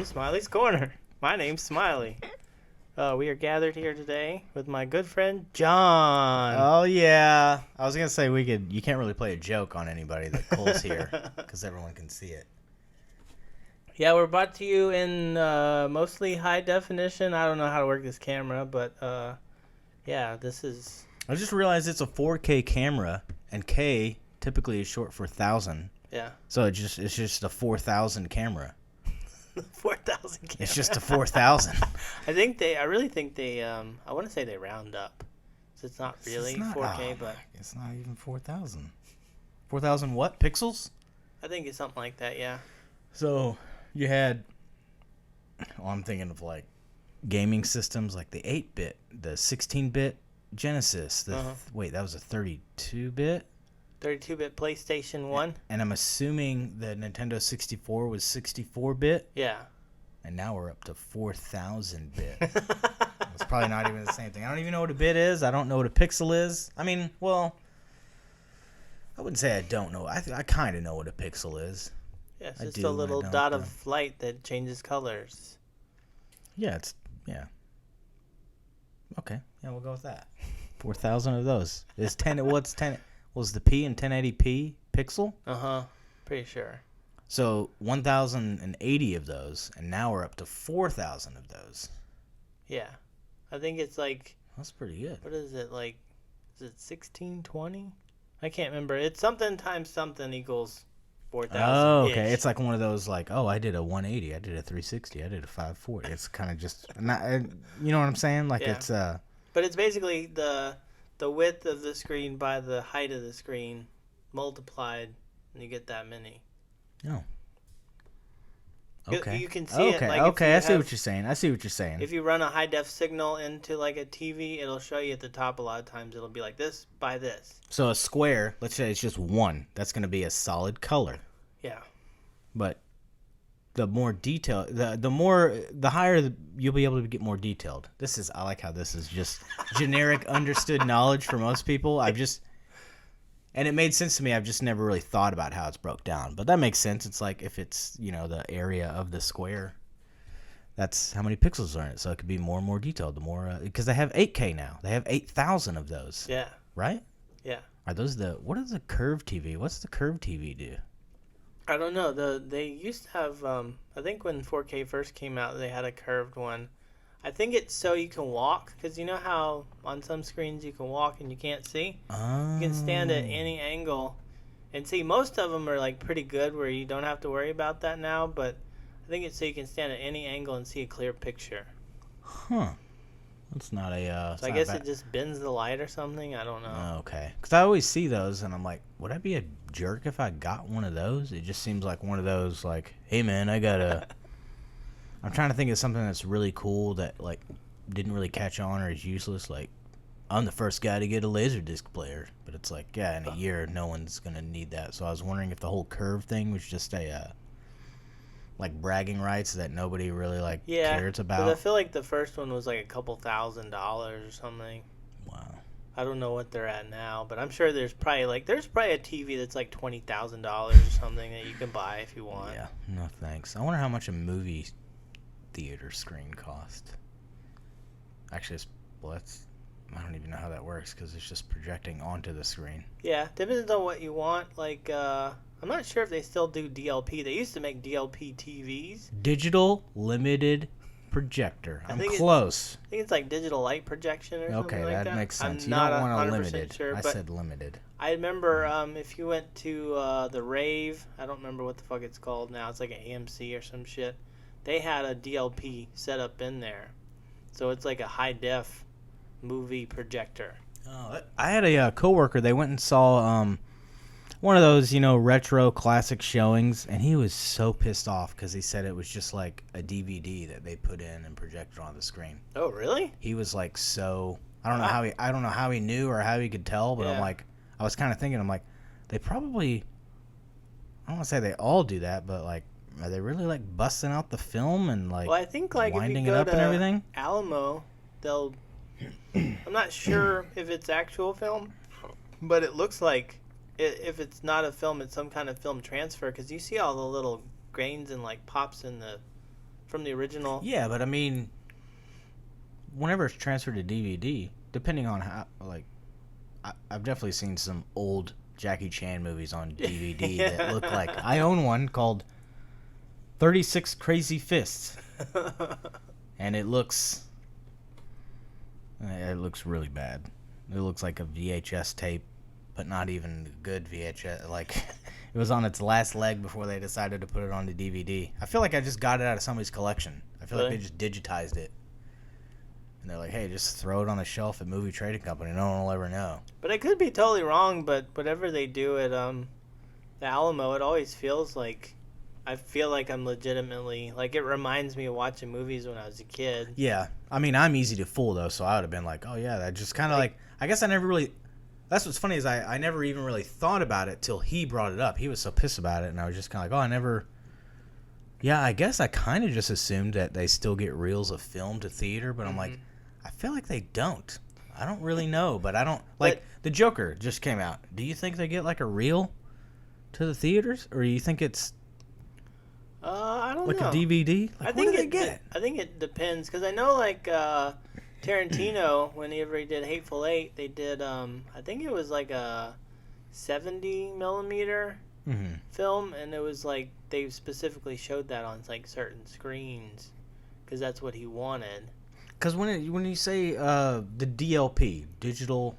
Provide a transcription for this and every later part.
Welcome to Smiley's Corner. My name's Smiley. We are gathered here today with my good friend John. Oh yeah, I was gonna say you can't really play a joke on anybody that Cole's here because everyone can see it. Yeah, we're brought to you in mostly high definition. I don't know how to work this camera, but yeah, this is. I just realized it's a 4K camera, and K typically is short for 1,000. Yeah. So it's just a 4,000 camera. 4,000 camera. It's just a 4,000. I really think they. I want to say they round up. So it's not really 4K, but it's not even 4,000. 4,000 what pixels? I think it's something like that. Yeah. So you had. Well, I'm thinking of like gaming systems, like the 8-bit, the 16-bit Genesis. Wait, that was a 32-bit. 32-bit PlayStation 1. And I'm assuming the Nintendo 64 was 64-bit. Yeah. And now we're up to 4,000-bit. It's probably not even the same thing. I don't even know what a bit is. I don't know what a pixel is. I mean, well, I wouldn't say I don't know. I kind of know what a pixel is. Yeah, it's just a little dot of light that changes colors. Yeah, Okay, yeah, we'll go with that. 4,000 of those. Is 10? What's 10? Was the P in 1080p pixel? Pretty sure. So 1,080 of those, and now we're up to 4,000 of those. Yeah, I think it's like. That's pretty good. What is it like? Is it 1620? I can't remember. It's something times something equals 4,000. Oh, okay. It's like one of those like, oh, I did a 180, I did a 360, I did a 540. It's kind of just not, you know what I'm saying? Like it's But it's basically the width of the screen by the height of the screen multiplied, and you get that many. Oh. Okay. You can see it. Like okay. I see what you're saying. If you run a high def signal into like a TV, it'll show you at the top. A lot of times, it'll be like this by this. So a square, let's say it's just one. That's going to be a solid color. Yeah. But the more detail, the higher you'll be able to get more detailed. I like how this is just generic understood knowledge for most people. And it made sense to me. I've just never really thought about how it's broke down. But that makes sense. It's like if it's, the area of the square, that's how many pixels are in it. So it could be more and more detailed. The more, because they have 8K now. They have 8,000 of those. Yeah. Right? Yeah. Are those what is the curved TV? What's the curved TV do? I don't know. They used to have, I think when 4K first came out, they had a curved one. I think it's so you can walk, because you know how on some screens you can walk and you can't see? Oh. You can stand at any angle and see. Most of them are like pretty good where you don't have to worry about that now, but I think it's so you can stand at any angle and see a clear picture. Huh. That's not a... so I guess it just bends the light or something? I don't know. Oh, okay. Because I always see those and I'm like, would I be a jerk if I got one of those? It just seems like one of those like, hey man, I got a... I'm trying to think of something that's really cool that like didn't really catch on or is useless. Like, I'm the first guy to get a Laserdisc player, but it's like, yeah, in a year no one's gonna need that. So I was wondering if the whole curve thing was just a like bragging rights that nobody really cares about. But I feel like the first one was like a couple $1,000 or something. Wow. I don't know what they're at now, but I'm sure there's probably a TV that's like $20,000 or something that you can buy if you want. Yeah. No thanks. I wonder how much a movie theater screen cost. Actually, I don't even know how that works because it's just projecting onto the screen. Yeah, depends on what you want. Like, I'm not sure if they still do DLP. They used to make DLP TVs. Digital limited projector. I'm close. I think it's like digital light projection or something like that. Okay, that makes sense. I'm you not don't want a 100% limited. sure, I said limited. I remember if you went to the Rave, I don't remember what the fuck it's called now. It's like an AMC or some shit. They had a DLP set up in there. So it's like a high-def movie projector. Oh, I had a coworker. They went and saw one of those, retro classic showings, and he was so pissed off because he said it was just like a DVD that they put in and projected on the screen. Oh, really? He was like so... I don't know how he knew or how he could tell, but Yeah. I was kind of thinking, they probably... I don't want to say they all do that, but like... Are they really like busting out the film and like well, I think like winding if you it go up to and everything? Alamo, they'll. I'm not sure if it's actual film, but it looks like if it's not a film, it's some kind of film transfer because you see all the little grains and like pops in the from the original. Yeah, but I mean, whenever it's transferred to DVD, depending on how, like, I've definitely seen some old Jackie Chan movies on DVD Yeah. that look like. I own one called 36 Crazy Fists, and it looks really bad. It looks like a VHS tape, but not even good VHS. Like, it was on its last leg before they decided to put it on the DVD. I feel like I just got it out of somebody's collection. I feel like they just digitized it. And they're like, hey, just throw it on the shelf at Movie Trading Company. No one will ever know. But I could be totally wrong, but whatever they do at the Alamo, it always feels like, I feel like I'm legitimately, like, it reminds me of watching movies when I was a kid. Yeah. I mean, I'm easy to fool, though, so I would have been like, oh, yeah, that just kind of like, I guess I never really, that's what's funny is I never even really thought about it till he brought it up. He was so pissed about it, and I was just kind of like, oh, I never, yeah, I guess I kind of just assumed that they still get reels of film to theater, but I'm like, I feel like they don't. I don't really know, but I don't, like, The Joker just came out. Do you think they get, like, a reel to the theaters, or do you think it's I don't like know. a DVD? Like, I think what do they get? I think it depends, because I know, like, Tarantino, whenever he did Hateful Eight, they did, I think it was like a 70 millimeter film, and it was like, they specifically showed that on, like, certain screens, because that's what he wanted. Because when you say the DLP, digital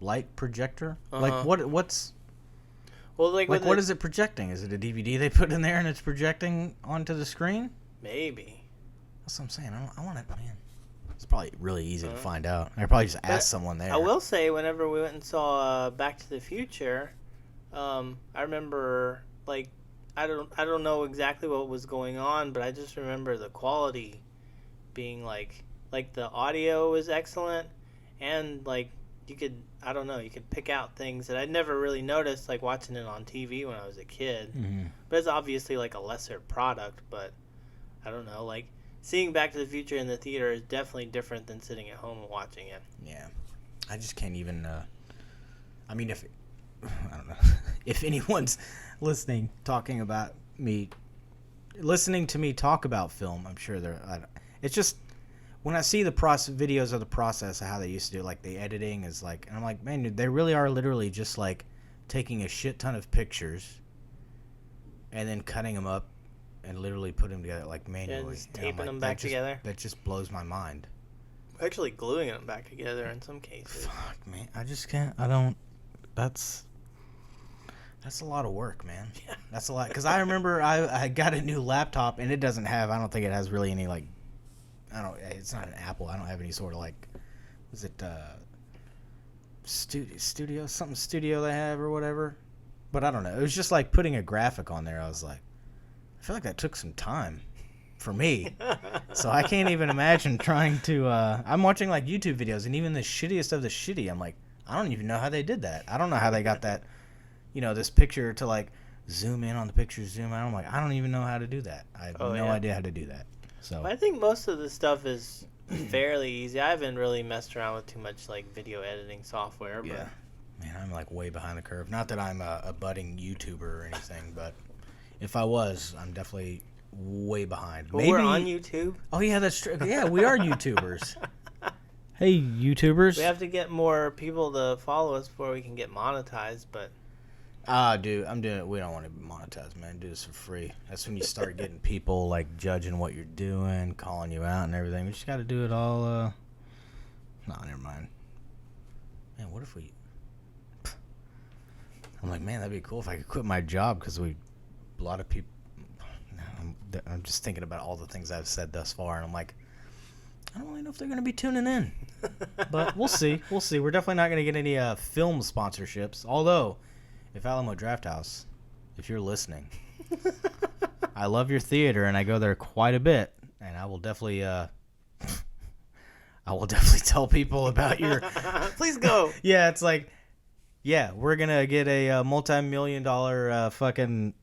light projector, like what's well, like what is it projecting? Is it a DVD they put in there and it's projecting onto the screen? Maybe. That's what I'm saying. I want it, man. It's probably really easy to find out. I probably just ask someone there. I will say, whenever we went and saw Back to the Future, I remember, like, I don't know exactly what was going on, but I just remember the quality being like the audio was excellent, and like you could pick out things that I'd never really noticed, like watching it on TV when I was a kid. But it's obviously like a lesser product, but I don't know, like seeing Back to the Future in the theater is definitely different than sitting at home and watching it. Yeah, I just can't even. I mean, I don't know if anyone's listening to me talk about film, I'm sure it's just when I see the videos of the process of how they used to do, like the editing is like, and I'm like, man, dude, they really are literally just like taking a shit ton of pictures and then cutting them up and literally putting them together like manually. Yeah, just taping them back together. That just blows my mind. Actually gluing them back together in some cases. Fuck, man. I just can't. That's a lot of work, man. Yeah. That's a lot. Because I remember I got a new laptop, and it doesn't have, I don't think it has really any, like, it's not an Apple. I don't have any sort of, like, was it studio, something studio they have or whatever. But I don't know. It was just like putting a graphic on there. I was like, I feel like that took some time for me. So I can't even imagine trying to, I'm watching, like, YouTube videos, and even the shittiest of the shitty, I'm like, I don't even know how they did that. I don't know how they got that, this picture to, like, zoom in on the picture, zoom out. I'm like, I don't even know how to do that. I have no idea how to do that. So I think most of the stuff is fairly easy. I haven't really messed around with too much, like, video editing software. But yeah. Man, I'm, like, way behind the curve. Not that I'm a budding YouTuber or anything, but if I was, I'm definitely way behind. Well, Maybe we're on YouTube. Oh, yeah, that's true. Yeah, we are YouTubers. Hey, YouTubers. We have to get more people to follow us before we can get monetized, but... Dude, I'm doing it. We don't want to be monetized, man. Do this for free. That's when you start getting people, like, judging what you're doing, calling you out and everything. We just got to do it all, No, never mind. Man, what if we... I'm like, man, that'd be cool if I could quit my job, because a lot of people... I'm just thinking about all the things I've said thus far, and I'm like, I don't really know if they're going to be tuning in. But we'll see. We'll see. We're definitely not going to get any film sponsorships. Although, if Alamo Drafthouse, if you're listening, I love your theater, and I go there quite a bit, and I will definitely tell people about your... Please go. Yeah, it's like, yeah, we're going to get a multi-million-dollar fucking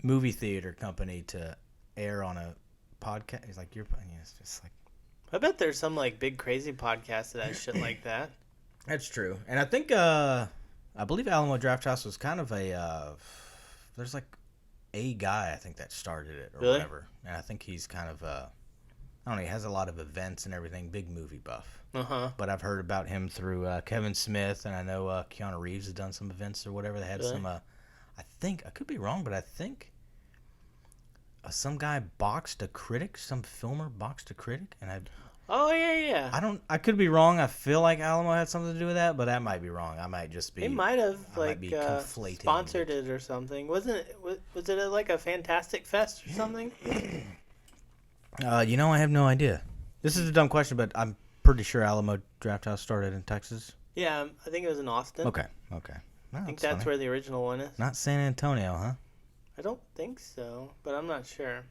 movie theater company to air on a podcast. He's like, it's just like... I bet there's some, like, big crazy podcast that has shit like that. That's true. And I think, I believe Alamo Drafthouse was kind of a, there's like a guy, I think, that started it or Really? whatever. And I think he's kind of, I don't know, he has a lot of events and everything, big movie buff. Uh-huh. But I've heard about him through Kevin Smith, and I know Keanu Reeves has done some events or whatever. They had Really? some, I think, I could be wrong, but I think some guy boxed a critic, some filmer boxed a critic, and Oh, yeah. I could be wrong. I feel like Alamo had something to do with that, but that might be wrong. I might just be. They might have, might be conflating sponsored it or something. Wasn't it, was it like a Fantastic Fest or something? I have no idea. This is a dumb question, but I'm pretty sure Alamo Draft House started in Texas. Yeah, I think it was in Austin. Okay. No, I think that's where the original one is. Not San Antonio, huh? I don't think so, but I'm not sure.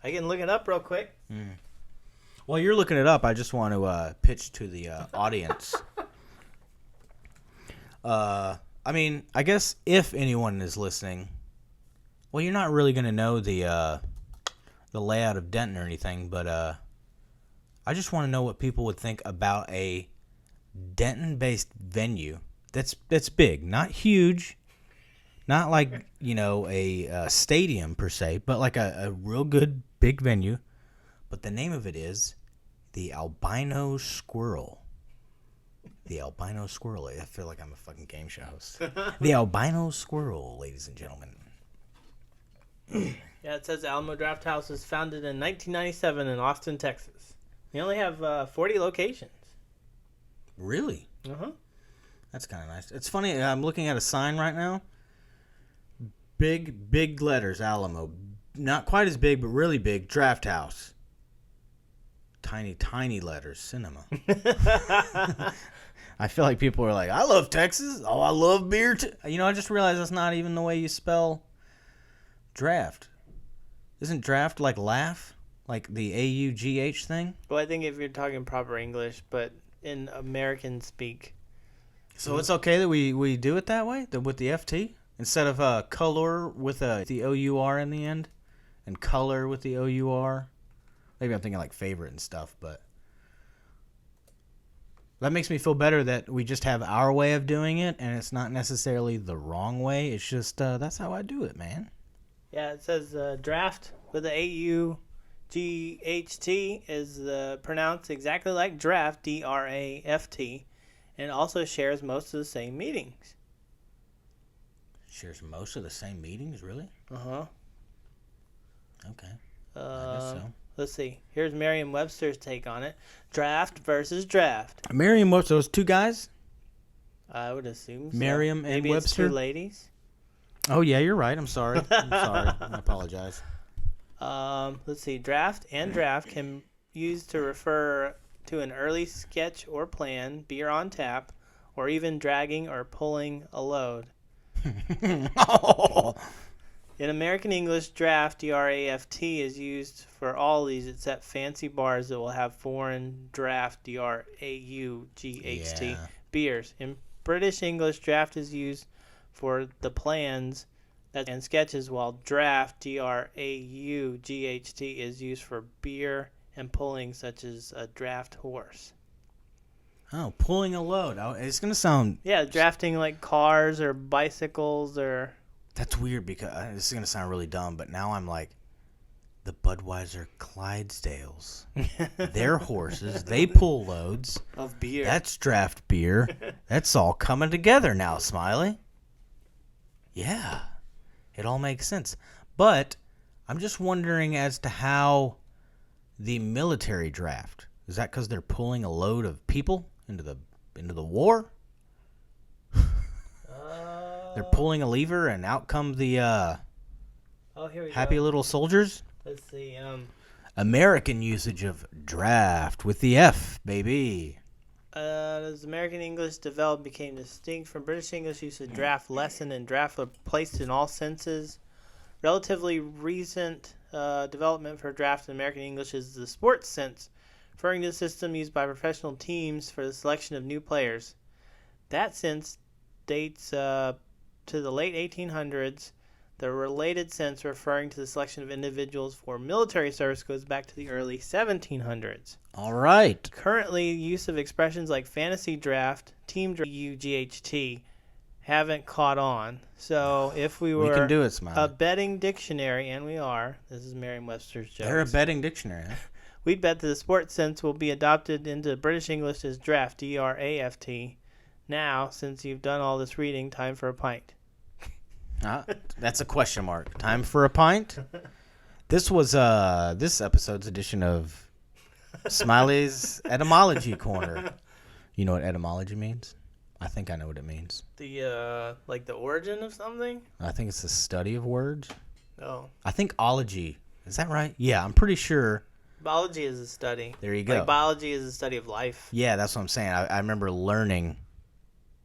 I can look it up real quick. While you're looking it up, I just want to pitch to the audience. I mean, I guess if anyone is listening, well, you're not really going to know the layout of Denton or anything, but I just want to know what people would think about a Denton-based venue that's big, not huge, not like a stadium per se, but like a real good big venue. But the name of it is the Albino Squirrel. The Albino Squirrel. I feel like I'm a fucking game show host. The Albino Squirrel, ladies and gentlemen. Yeah, it says Alamo Draft House was founded in 1997 in Austin, Texas. They only have 40 locations. Really? Uh-huh. That's kind of nice. It's funny, I'm looking at a sign right now. Big letters, Alamo. Not quite as big, but really big, Draft House. Tiny letters, Cinema. I feel like people are like, I love Texas. Oh, I love beer. I just realized that's not even the way you spell draft. Isn't draft like laugh? Like the AUGH thing? Well, I think if you're talking proper English, but in American speak. So it's okay that we do it that way? With the FT? Instead of color with the OUR in the end? And color with the OUR? Maybe I'm thinking like favorite and stuff, but that makes me feel better that we just have our way of doing it, and it's not necessarily the wrong way. It's just that's how I do it, man. Yeah, it says draft with the AUGHT is pronounced exactly like draft, DRAFT, and it also shares most of the same meanings. Shares most of the same meanings, really? Uh-huh. Okay. I guess so. Let's see. Here's Merriam-Webster's take on it. Draft versus draft. Merriam-Webster, those two guys? I would assume so. Merriam and Maybe Webster? it's two ladies. Oh, yeah, you're right. I'm sorry. I apologize. Let's see. Draft and draft can be used to refer to an early sketch or plan, beer on tap, or even dragging or pulling a load. Oh. In American English, draft, D-R-A-F-T, is used for all these except fancy bars that will have foreign draft, D-R-A-U-G-H-T, beers. In British English, draft is used for the plans and sketches, while draft, D-R-A-U-G-H-T, is used for beer and pulling, such as a draft horse. Oh, pulling a load. It's going to sound... Yeah, drafting like cars or bicycles or... That's weird because this is going to sound really dumb, but now I'm like, the Budweiser Clydesdales. They're horses. They pull loads. Of beer. That's draft beer. That's all coming together now, Smilie. Yeah. It all makes sense. But I'm just wondering as to how the military draft. Is that because they're pulling a load of people into the war? They're pulling a lever, and out come the here we happy go. little soldiers. Let's see. American usage of draft with the F, baby. As American English developed, became distinct from British English use of draft lesson and draft were placed in all senses. Relatively recent development for draft in American English is the sports sense, referring to the system used by professional teams for the selection of new players. That sense dates to the late 1800s. The related sense referring to the selection of individuals for military service goes back to the early 1700s. All right. Currently, use of expressions like fantasy draft, team draft, UGHT haven't caught on. So if we were can do it, a Smiley. betting dictionary, and we are, this is Merriam-Webster's jokes. They're a betting dictionary, huh? We'd bet that the sports sense will be adopted into British English as draft, D-R-A-F-T. Now, since you've done all this reading, time for a pint. That's a question mark. Time for a pint? This was this episode's edition of Smiley's Etymology Corner. You know what etymology means? I think I know what it means. The, like the origin of something? I think it's the study of words. Oh. I think ology. Is that right? Yeah, I'm pretty sure. Biology is a study. There you go. Like biology is a study of life. Yeah, that's what I'm saying. I remember learning,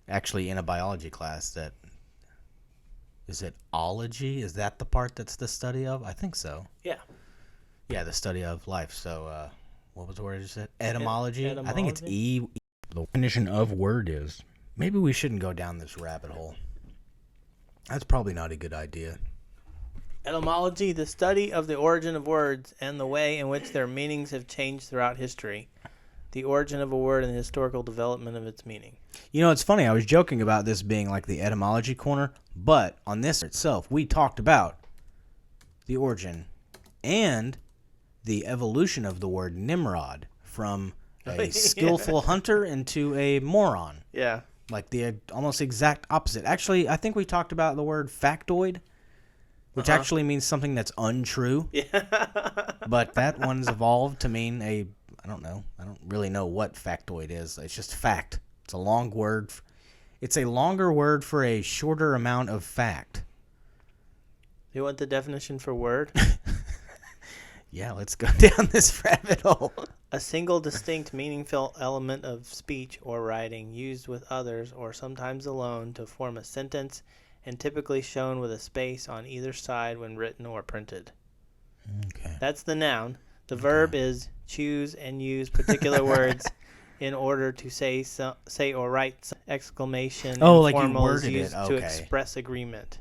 actually in a biology class, that, is it ology? Is that the part that's the study of? I think so. Yeah. Yeah, the study of life. So, what was the word you said? Etymology? Etymology? I think it's E. The definition of word is. Maybe we shouldn't go down this rabbit hole. That's probably not a good idea. Etymology, the study of the origin of words and the way in which their meanings have changed throughout history. The origin of a word and the historical development of its meaning. You know, it's funny. I was joking about this being like the etymology corner, but on this itself, we talked about the origin and the evolution of the word Nimrod from a skillful hunter into a moron. Yeah. Like the almost exact opposite. Actually, I think we talked about the word factoid, which actually means something that's untrue. Yeah. But that one's evolved to mean I don't know. I don't really know what factoid is. It's just fact. It's a long word. It's a longer word for a shorter amount of fact. You want the definition for word? Yeah, let's go down this rabbit hole. A single distinct meaningful element of speech or writing used with others or sometimes alone to form a sentence and typically shown with a space on either side when written or printed. Okay. That's the noun. The verb is choose and use particular words in order to say or write some exclamation Oh, and like you formals worded it. used to Okay. express agreement.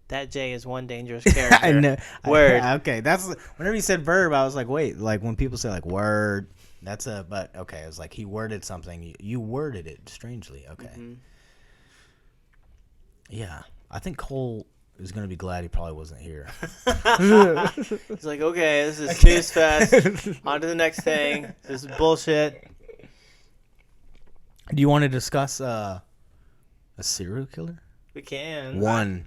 That J is one dangerous character. I know. Word. Okay, that's whenever you said verb, I was like, wait, like when people say like word, that's a. But okay, it was like he worded something. You worded it strangely. Okay. Mm-hmm. Yeah, I think Cole is gonna be glad he probably wasn't here. He's like, okay, this is snooze fest. On to the next thing. This is bullshit. Do you want to discuss a serial killer? We can. One.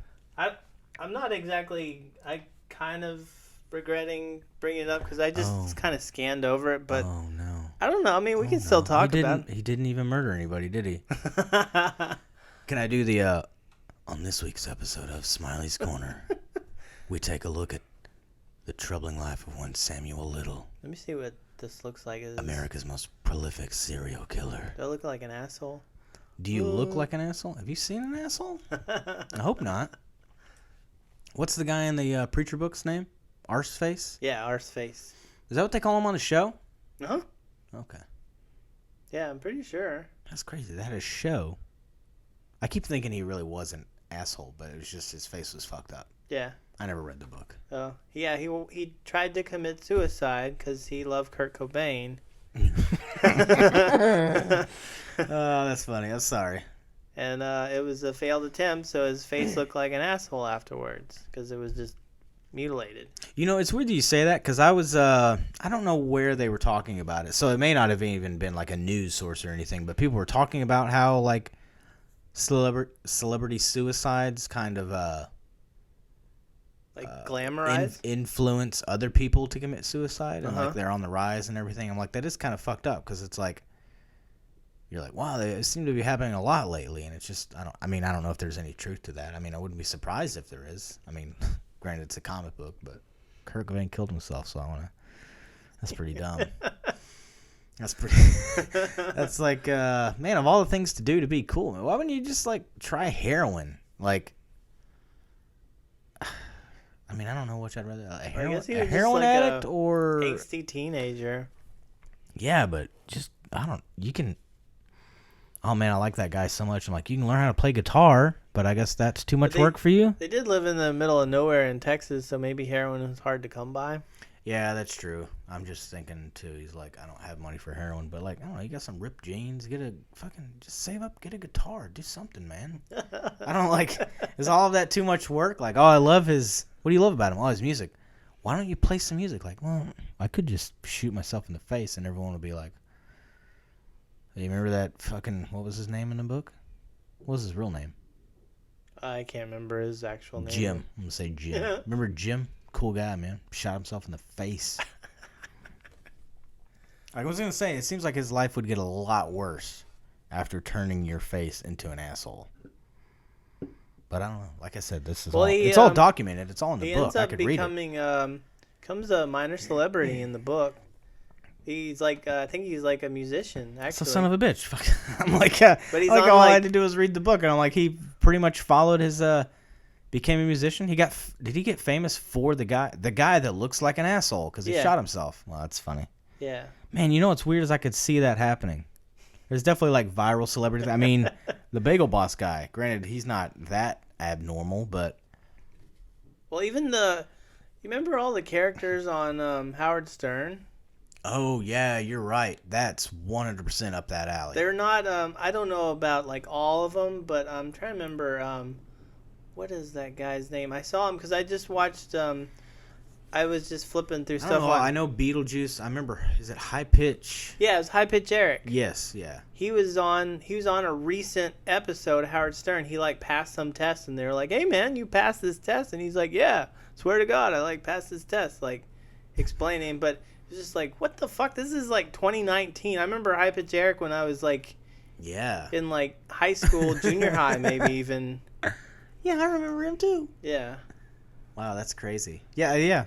I'm not exactly. I kind of regretting bringing it up because I just kind of scanned over it, but Oh no. I don't know. I mean, we can still talk about it. He didn't even murder anybody, did he? Can I do the on this week's episode of Smiley's Corner, we take a look at the troubling life of one Samuel Little, Let me see what this looks like. America's most prolific serial killer. Do I look like an asshole? Do you look like an asshole? Have you seen an asshole? I hope not. What's the guy in the preacher book's name? Arseface? Yeah, Arseface. Is that what they call him on the show? Uh-huh. Okay. Yeah, I'm pretty sure. That's crazy. They had a show. I keep thinking he really was an asshole, but it was just his face was fucked up. Yeah. I never read the book. Oh, yeah. He tried to commit suicide because he loved Kurt Cobain. Oh, that's funny. I'm sorry. And it was a failed attempt, so his face looked like an asshole afterwards because it was just mutilated. You know, it's weird that you say that because I was, I don't know where they were talking about it. So it may not have even been like a news source or anything, but people were talking about how like celebrity suicides kind of Glamorized? influence other people to commit suicide and like they're on the rise and everything. I'm like, that is kind of fucked up because it's like, you're like, wow, they seem to be happening a lot lately, and it's just, I don't know if there's any truth to that. I mean, I wouldn't be surprised if there is. I mean, granted, it's a comic book, but Kurt Cobain killed himself, so that's pretty dumb. That's pretty, that's like, man, of all the things to do to be cool, man, why wouldn't you just, like, try heroin? Like, I mean, I don't know which I'd rather, a heroin addict or... angsty teenager. Yeah, but just, oh man, I like that guy so much. I'm like, you can learn how to play guitar, but I guess that's too much work for you. They did live in the middle of nowhere in Texas, so maybe heroin is hard to come by. Yeah, that's true. I'm just thinking too. He's like, I don't have money for heroin, but like, I don't know. You got some ripped jeans. Get a fucking just save up. Get a guitar. Do something, man. I don't like. Is all of that too much work? Like, oh, I love his. What do you love about him? Oh, his music. Why don't you play some music? Like, well, I could just shoot myself in the face, and everyone would be like, "Hey, you remember that fucking what was his name in the book? What was his real name? I can't remember his actual name. Jim. I'm gonna say Jim. Remember Jim? Cool guy, man. Shot himself in the face. I was gonna say, it seems like his life would get a lot worse after turning your face into an asshole. But I don't know. Like I said, this is it's all documented. It's all in the book. I could read it. Becomes a minor celebrity in the book. He's like, I think he's like a musician. Actually, It's a son of a bitch. I'm like, but he's like on, all I like- had to do was read the book, and I'm like, he pretty much followed his. Became a musician. Did he get famous for the guy that looks like an asshole because he shot himself? Well, that's funny. Yeah. Man, you know what's weird is I could see that happening. There's definitely like viral celebrities. I mean, the Bagel Boss guy. Granted, he's not that abnormal, but Well, even you remember all the characters on Howard Stern? oh yeah, you're right. That's 100% up that alley. They're not. I don't know about like all of them, but I'm trying to remember. What is that guy's name? I saw him because I just watched. I was just flipping through I stuff. don't know. I know Beetlejuice. I remember. Is it High Pitch? Yeah, it was High Pitch Eric. Yes. Yeah. He was on a recent episode of Howard Stern. He like passed some test, and they were like, "Hey man, you passed this test," and he's like, "Yeah, swear to God, I like passed this test." Like explaining, but it's just like, what the fuck? This is like 2019. I remember High Pitch Eric when I was like, Yeah. in like high school, junior high, maybe even. Yeah, I remember him too. Yeah. Wow, that's crazy. Yeah.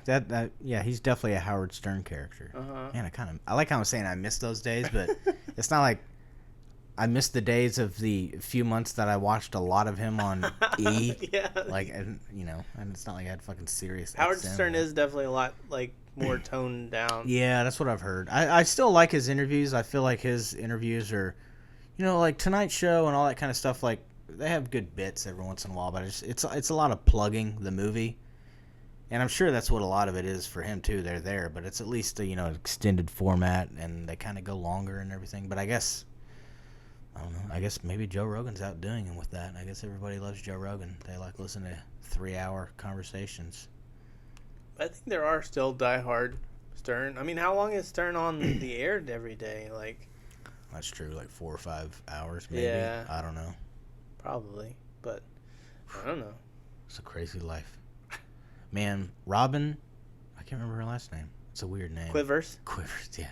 Yeah, he's definitely a Howard Stern character. Man, I like how I'm saying I miss those days, but it's not like I missed the days of the few months that I watched a lot of him on E. Yeah. Like, and it's not like I had fucking serious. Howard XM. Stern is definitely a lot like more toned down. Yeah, that's what I've heard. I still like his interviews. I feel like his interviews are, like Tonight Show and all that kind of stuff. Like they have good bits every once in a while, but it's a lot of plugging the movie. And I'm sure that's what a lot of it is for him too. They're there, but it's at least a extended format, and they kind of go longer and everything. But I guess I don't know. I guess maybe Joe Rogan's outdoing him with that. I guess everybody loves Joe Rogan. They like listening to 3-hour conversations. I think there are still diehard Stern. I mean, how long is Stern on the air every day? Like, That's true, like 4 or 5 hours maybe. Yeah. I don't know. probably, but I don't know. It's a crazy life. Man, Robin, I can't remember her last name. It's a weird name. Quivers. Quivers, yeah.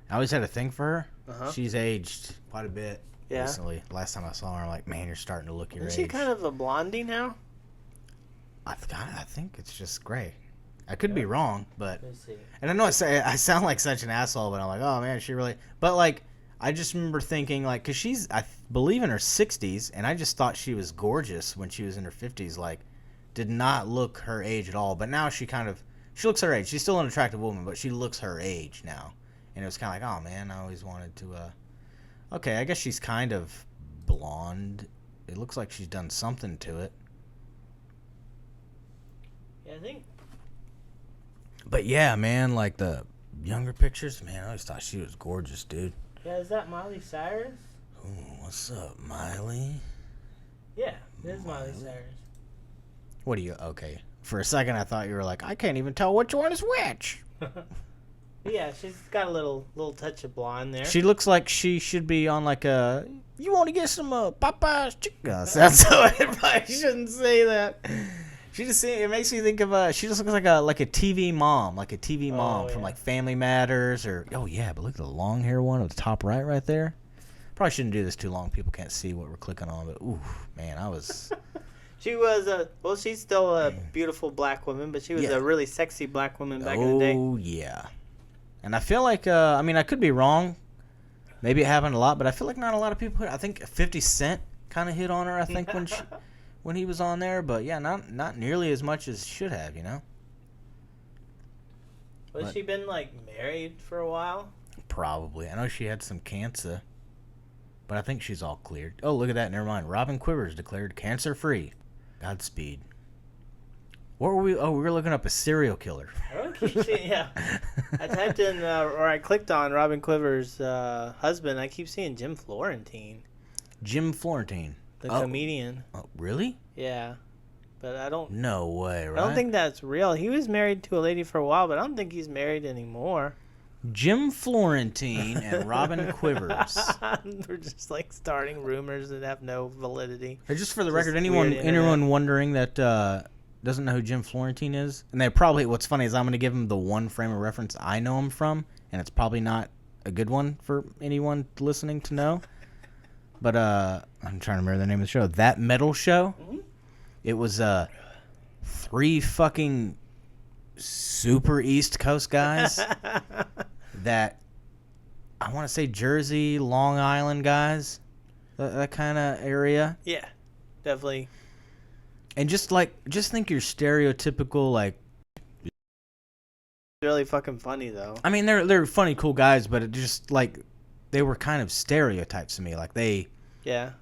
I always had a thing for her. Uh-huh. She's aged quite a bit Yeah. recently. Last time I saw her, I'm like, man, you're starting to look your Isn't age. she kind of a blondie now? I think it's just gray. I could be wrong, but... Let me see. And I know I sound like such an asshole, but I'm like, oh, man, she really... But, like, I just remember thinking, like, because she's, I believe, in her 60s, and I just thought she was gorgeous when she was in her 50s. Like, did not look her age at all. But now she looks her age. She's still an attractive woman, but she looks her age now. And it was kind of like, oh, man, I always wanted to... Okay, I guess she's kind of blonde. It looks like she's done something to it. Yeah, I think. But yeah, man, like the younger pictures, man, I always thought she was gorgeous, dude. Yeah, is that Miley Cyrus? Ooh, what's up, Miley? Yeah, it is Miley Cyrus. What do you... Okay. For a second, I thought you were like, I can't even tell which one is which. Yeah, she's got a little touch of blonde there. She looks like she should be on like a... You want to get some Popeye's chicken? That's so I probably shouldn't say that. It makes me think of she just looks like a TV mom, from like Family Matters or but look at the long hair one at the top right there. Probably shouldn't do this too long. People can't see what we're clicking on, but ooh, man, I was. She was she's still a beautiful black woman, but she was a really sexy black woman back in the day. Oh yeah, and I feel like I mean I could be wrong. Maybe it happened a lot, but I feel like not a lot of people. I think 50 Cent kind of hit on her. I think when he was on there, but yeah, not nearly as much as should have, Was she been like married for a while? Probably. I know she had some cancer, but I think she's all cleared. Oh, look at that. Never mind. Robin Quivers declared cancer-free. Godspeed. What were we? Oh, we were looking up a serial killer. Okay. keep seeing, yeah. I typed in, or I clicked on Robin Quiver's husband. I keep seeing Jim Florentine. Jim Florentine. The comedian. Oh, really? Yeah. But I don't... No way, right? I don't think that's real. He was married to a lady for a while, but I don't think he's married anymore. Jim Florentine and Robin Quivers. We're just like starting rumors that have no validity. Or just for the record, anyone wondering that doesn't know who Jim Florentine is, and they probably, what's funny is I'm going to give him the one frame of reference I know him from, and it's probably not a good one for anyone listening to know. But I'm trying to remember the name of the show. That Metal Show. Mm-hmm. It was 3 fucking super East Coast guys that I want to say Jersey, Long Island guys, that kind of area. Yeah, definitely. And just think your stereotypical like. Really fucking funny though. I mean, they're funny, cool guys, but it just like they were kind of stereotypes to me. Like they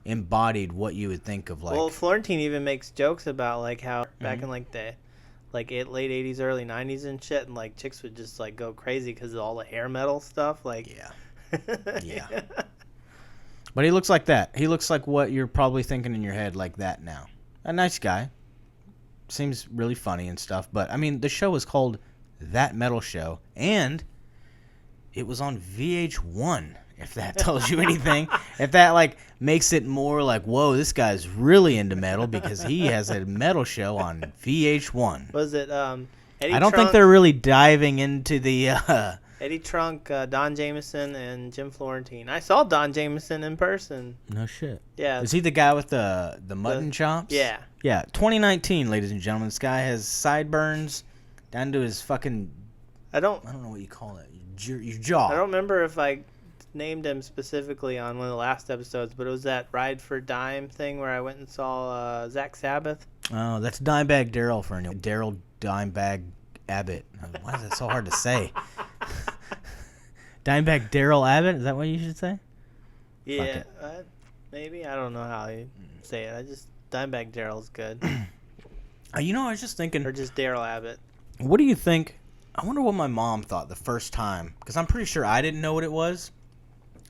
embodied what you would think of like. Well, Florentine even makes jokes about like how back in like the late 80s, early 90s and shit, and like chicks would just like go crazy because of all the hair metal stuff. Like yeah. But he looks like that. He looks like what you're probably thinking in your head like that now. A nice guy. Seems really funny and stuff. But I mean, the show was called That Metal Show, and it was on VH1. If that tells you anything, if that like makes it more like, whoa, this guy's really into metal because he has a metal show on VH1. Was it Eddie I don't think they're really diving into the Eddie Trunk, Don Jamieson, and Jim Florentine. I saw Don Jamieson in person. No shit. Yeah. Is he the guy with the mutton chops? Yeah. Yeah. 2019, ladies and gentlemen. This guy has sideburns down to his fucking. I don't know what you call it. Your jaw. I don't remember if I named him specifically on one of the last episodes, but it was that Ride for Dime thing where I went and saw Zach Sabbath. Oh, that's Dimebag Darrell for anyone. Daryl Dimebag Abbott. Why is that so hard to say? Dimebag Darrell Abbott? Is that what you should say? Yeah, maybe. I don't know how you say it. Dimebag Darrell's good. You know, I was just thinking. Or just Daryl Abbott. What do you think? I wonder what my mom thought the first time, because I'm pretty sure I didn't know what it was.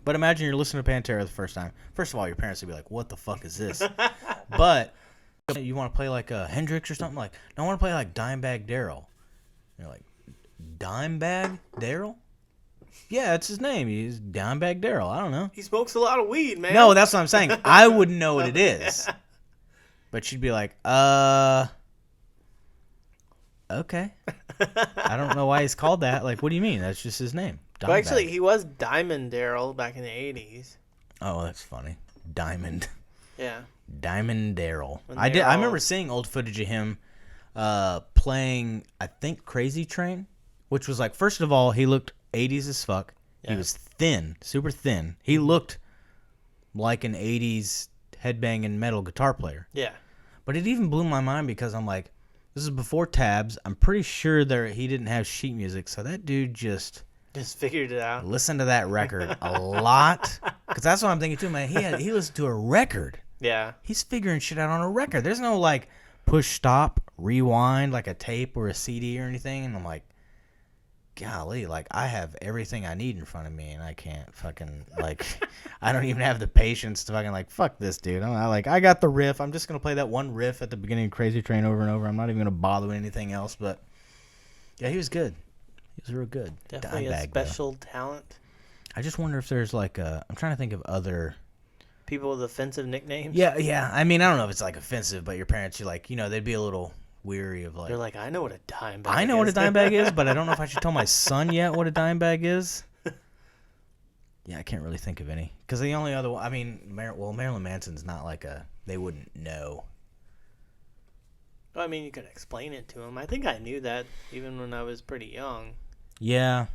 But imagine you're listening to Pantera the first time. First of all, your parents would be like, what the fuck is this? But you want to play like a Hendrix or something? Like, no, I want to play like Dimebag Darrell. You're like, Dimebag Darrell? Yeah, that's his name. He's Dimebag Darrell. I don't know. He smokes a lot of weed, man. No, that's what I'm saying. I wouldn't know what it is. But she'd be like, okay. I don't know why he's called that. Like, what do you mean? That's just his name. Well, actually, he was Diamond Darrell back in the 80s. Oh, that's funny. Diamond. Yeah. Diamond Darrell. I remember seeing old footage of him playing, I think, Crazy Train, which was like, first of all, he looked 80s as fuck. Yeah. He was thin, super thin. He looked like an 80s headbanging metal guitar player. Yeah. But it even blew my mind because I'm like, this is before tabs. I'm pretty sure he didn't have sheet music, so that dude just figured it out. Listen to that record a lot, because that's what I'm thinking too, man. He listened to a record. Yeah, he's figuring shit out on a record. There's no like push stop rewind like a tape or a CD or anything. And I'm like, golly, like I have everything I need in front of me, and I can't fucking like I don't even have the patience to fucking like fuck this dude. I got the riff. I'm just gonna play that one riff at the beginning of Crazy Train over and over. I'm not even gonna bother with anything else. But yeah, he was good. He was real good. Definitely a special talent. I just wonder if there's like I'm trying to think of other people with offensive nicknames. Yeah. I mean, I don't know if it's like offensive, but your parents, you're like, they'd be a little weary of like. They're like, I know what a dime bag. I know what a dime bag is, but I don't know if I should tell my son yet what a dime bag is. Yeah, I can't really think of any, because the only other one, I mean, Marilyn Manson's not like they wouldn't know. Well, I mean, you could explain it to him. I think I knew that even when I was pretty young. Yeah,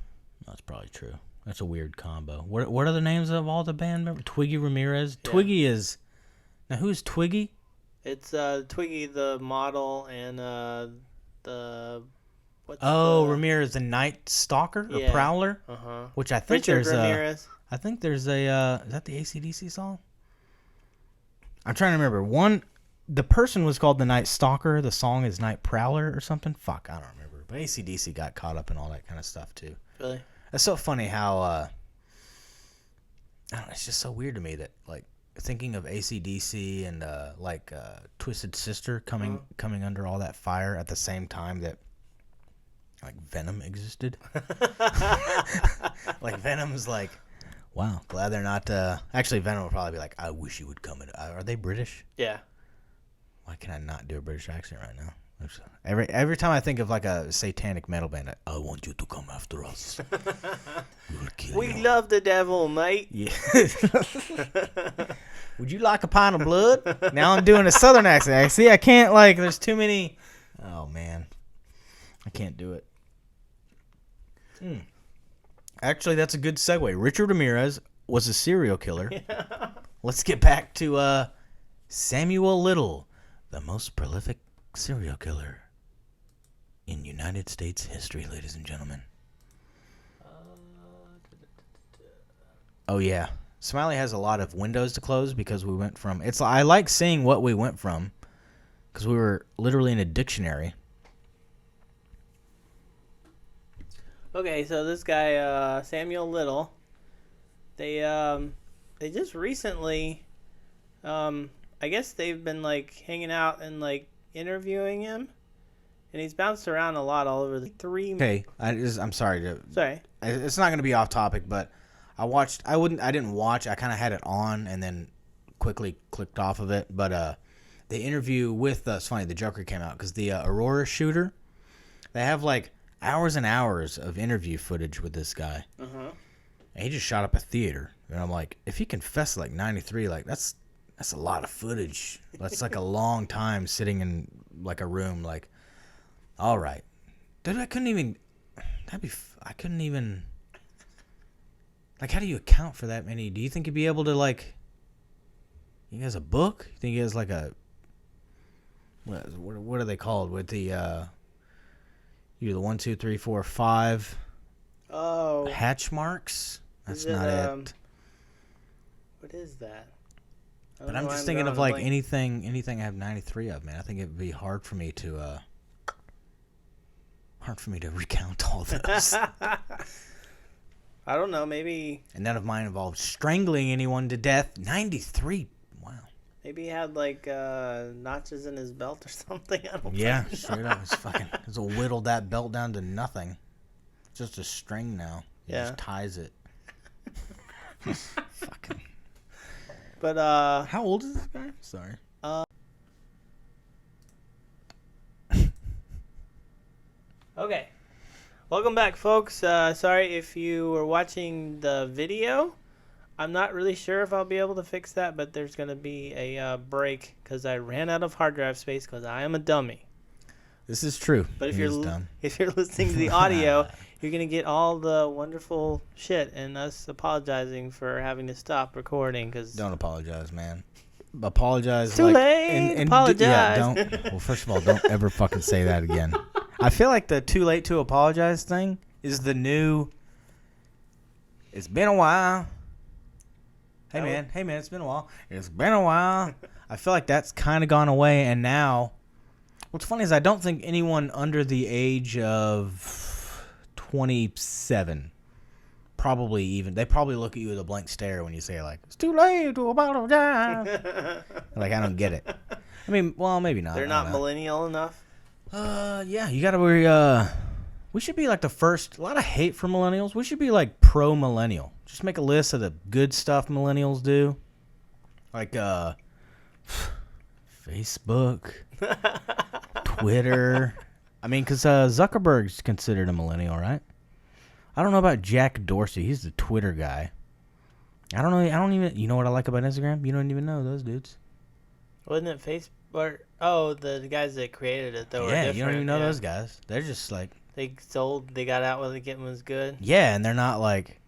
that's probably true. That's a weird combo. What are the names of all the band members? Twiggy Ramirez. Yeah. Twiggy is now who's Twiggy? It's Twiggy the model and Ramirez, the Night Stalker or Prowler. Which I think Richard Ramirez. I think there's a is that the AC/DC song? I'm trying to remember. The person was called the Night Stalker. The song is Night Prowler or something. Fuck, I don't remember whatever. But AC/DC got caught up in all that kind of stuff too. Really? It's so funny how I don't know, it's just so weird to me that like thinking of AC/DC and Twisted Sister coming under all that fire at the same time that like Venom existed. Like Venom's like, wow, glad they're not. Actually, Venom will probably be like, I wish you would come in. Are they British? Yeah. Why can I not do a British accent right now? Every time I think of like a satanic metal band, I want you to come after us. We'll kill We you. love the devil, mate. Yeah. Would you like a pint of blood? Now I'm doing a southern accent. See, I can't like. There's too many. Oh man, I can't do it. Actually, that's a good segue. Richard Ramirez was a serial killer. Yeah. Let's get back to Samuel Little, the most prolific serial killer in United States history, ladies and gentlemen. Oh yeah, Smilie has a lot of windows to close because we went from. I like seeing what we went from because we were literally in a dictionary. Okay, so this guy, Samuel Little, they just recently, I guess they've been like hanging out and like interviewing him, and he's bounced around a lot all over the three. Okay, I'm sorry. Sorry. It's not going to be off topic, but I didn't watch. I kind of had it on and then quickly clicked off of it. But the interview with it's funny. The Joker came out because the Aurora shooter. They have like hours and hours of interview footage with this guy. Uh-huh. And he just shot up a theater. And I'm like, if he confessed like 93, like that's a lot of footage. That's like a long time sitting in like a room. Like, all right, dude, I couldn't even. Like, how do you account for that many? Do you think you'd be able to like? He has a book. You think he has like a? What are they called with the? You do the 1, 2, 3, 4, 5. Oh. Hatch marks. That's Is it, not it. What is that? But I'm just thinking of like anything I have 93 of, man. I think it'd be hard for me to recount all those. I don't know, maybe. And none of mine involved strangling anyone to death. 93. Wow. Maybe he had like notches in his belt or something. I don't Yeah, know. straight up. It's whittled that belt down to nothing. It's just a string now. He just ties it. Fucking. But how old is this guy? Sorry. Okay. Welcome back, folks. Sorry if you were watching the video. I'm not really sure if I'll be able to fix that, but there's going to be a break because I ran out of hard drive space because I am a dummy. This is true. But if you're listening to the audio, you're going to get all the wonderful shit and us apologizing for having to stop recording. Don't apologize, man. Apologize. It's too late. Apologize. Yeah, don't. Well, first of all, don't ever fucking say that again. I feel like the too late to apologize thing is the new. It's been a while. Hey man, it's been a while. It's been a while. I feel like that's kind of gone away, and now, what's funny is I don't think anyone under the age of 27, they probably look at you with a blank stare when you say like, it's too late to apologize. Like, I don't get it. I mean, well, maybe not. They're not millennial enough. Yeah, you gotta be. We should be like the first. A lot of hate for millennials. We should be like pro millennial. Just make a list of the good stuff millennials do, like Facebook, Twitter. I mean, because Zuckerberg's considered a millennial, right? I don't know about Jack Dorsey. He's the Twitter guy. I don't know. I don't even. You know what I like about Instagram? You don't even know those dudes. Wasn't it Facebook? Oh, the guys that created it though. Yeah, were you don't even know those guys. They're just like they got out when the getting was good. Yeah, and they're not like.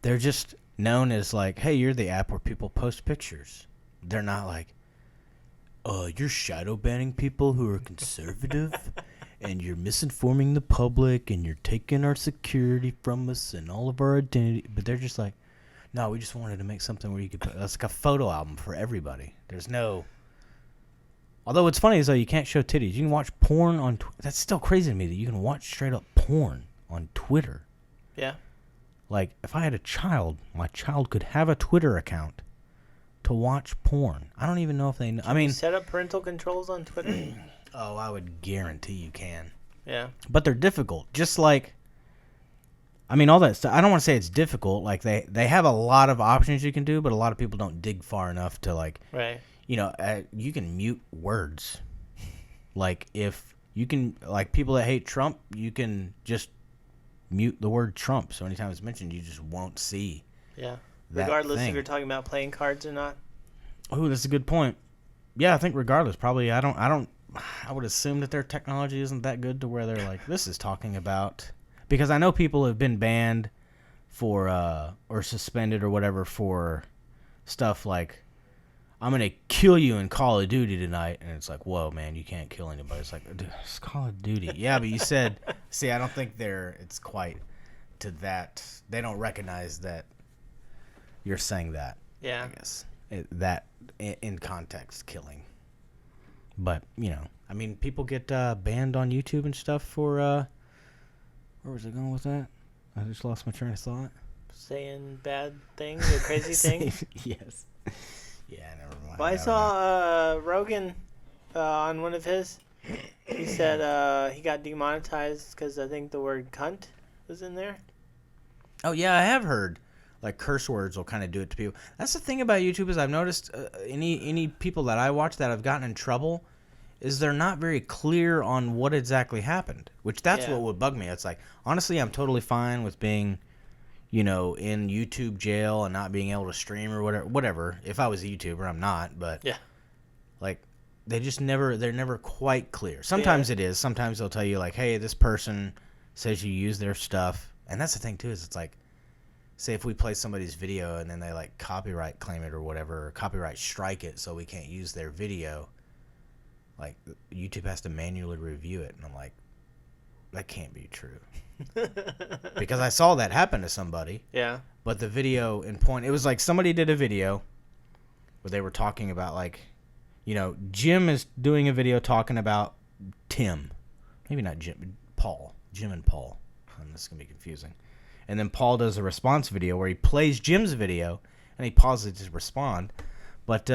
They're just known as like, hey, you're the app where people post pictures. They're not like, you're shadow banning people who are conservative, and you're misinforming the public, and you're taking our security from us and all of our identity. But they're just like, no, we just wanted to make something where you could put. That's like a photo album for everybody. There's no. Although what's funny is though you can't show titties. You can watch porn on that's still crazy to me that you can watch straight up porn on Twitter. Yeah. Like if I had a child, my child could have a Twitter account to watch porn. I don't even know if they know. I mean, set up parental controls on Twitter? Oh, I would guarantee you can. Yeah. But they're difficult. Just like I mean all that stuff. I don't want to say it's difficult. Like they have a lot of options you can do, but a lot of people don't dig far enough to like right. You know, you can mute words. Like, if you can, like, people that hate Trump, you can just mute the word Trump. So anytime it's mentioned, you just won't see. Yeah. That regardless thing. if you're talking about playing cards or not. Oh, that's a good point. Yeah, I think regardless, probably, I would assume that their technology isn't that good to where they're like, this is talking about, because I know people have been banned for, or suspended or whatever for stuff like, I'm going to kill you in Call of Duty tonight. And it's like, whoa, man, you can't kill anybody. It's like, it's Call of Duty. Yeah, but you said, see, I don't think it's quite to that. They don't recognize that you're saying that. Yeah. I guess. That in context killing. But, you know, I mean, people get banned on YouTube and stuff for, where was I going with that? I just lost my train of thought. Saying bad things or crazy things? Yes. Yeah, never mind. Well, I saw Rogan on one of his. He said he got demonetized because I think the word cunt was in there. Oh, yeah, I have heard. Like, curse words will kind of do it to people. That's the thing about YouTube is I've noticed any people that I watch that have gotten in trouble is they're not very clear on what exactly happened, which that's what would bug me. It's like, honestly, I'm totally fine with being, you know, in YouTube jail and not being able to stream or whatever. If I was a YouTuber, I'm not, but yeah, like they're never quite clear. Sometimes it is. Sometimes they'll tell you like, hey, this person says you use their stuff. And that's the thing too, is it's like, say if we play somebody's video and then they like copyright claim it or whatever, or copyright strike it so we can't use their video, like YouTube has to manually review it. And I'm like, that can't be true. Because I saw that happen to somebody. Yeah. But the video in point, it was like somebody did a video where they were talking about like, you know, Jim is doing a video talking about Tim. Maybe not Jim, but Paul. Jim and Paul. And this is going to be confusing. And then Paul does a response video where he plays Jim's video and he pauses to respond. But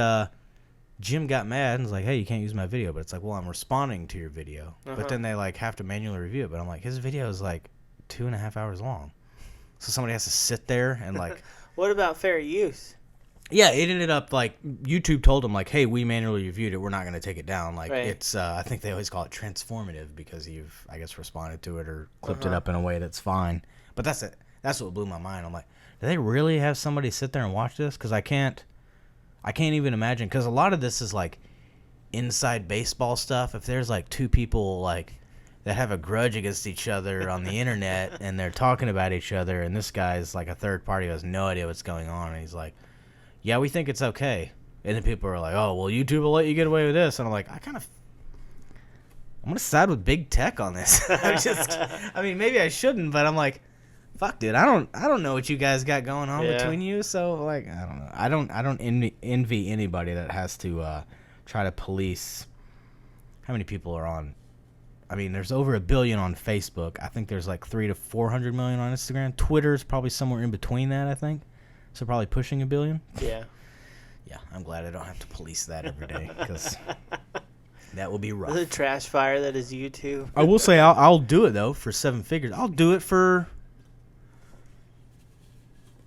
Jim got mad and was like, hey, you can't use my video. But it's like, well, I'm responding to your video. But then they like have to manually review it. But I'm like, his video is like 2.5 hours long. So somebody has to sit there and like... What about fair use? Yeah, it ended up like YouTube told them like, hey, we manually reviewed it. We're not going to take it down. Like it's, I think they always call it transformative because you've, I guess, responded to it or clipped it up in a way that's fine. But that's it. That's what blew my mind. I'm like, do they really have somebody sit there and watch this? Because I can't even imagine. Because a lot of this is like inside baseball stuff. If there's like two people like that have a grudge against each other on the internet and they're talking about each other, and this guy's like a third party who has no idea what's going on, and he's like, yeah, we think it's okay. And then people are like, oh, well, YouTube will let you get away with this. And I'm like, I'm going to side with big tech on this. I mean, maybe I shouldn't, but I'm like, fuck, dude, I don't know what you guys got going on between you. So like, I don't know. I don't envy anybody that has to try to police. How many people are on? I mean, there's over 1 billion on Facebook. I think there's like 300 to 400 million on Instagram. Twitter's probably somewhere in between that, I think. So probably pushing 1 billion. Yeah. Yeah, I'm glad I don't have to police that every day because that will be rough. The trash fire that is YouTube. I will say I'll do it though for 7 figures. I'll do it for.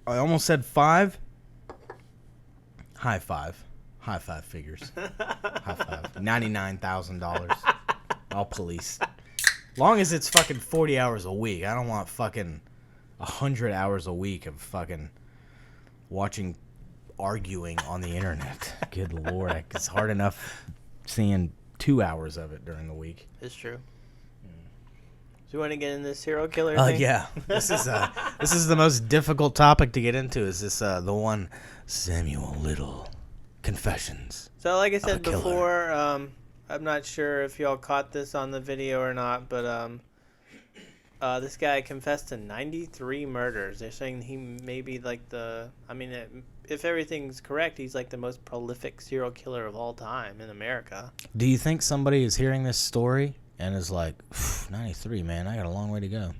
I almost said 5. High five figures. High five. $99,000. I'll police. Long as it's fucking 40 hours a week. I don't want fucking 100 hours a week of fucking watching arguing on the internet. Good Lord. It's hard enough seeing 2 hours of it during the week. It's true. Do you want to get in this serial killer thing? Yeah. This is the most difficult topic to get into. Is this the one Samuel Little Confessions? So like I said before, I'm not sure if y'all caught this on the video or not, but this guy confessed to 93 murders. They're saying he may be like if everything's correct, he's like the most prolific serial killer of all time in America. Do you think somebody is hearing this story and is like, 93, man, I got a long way to go?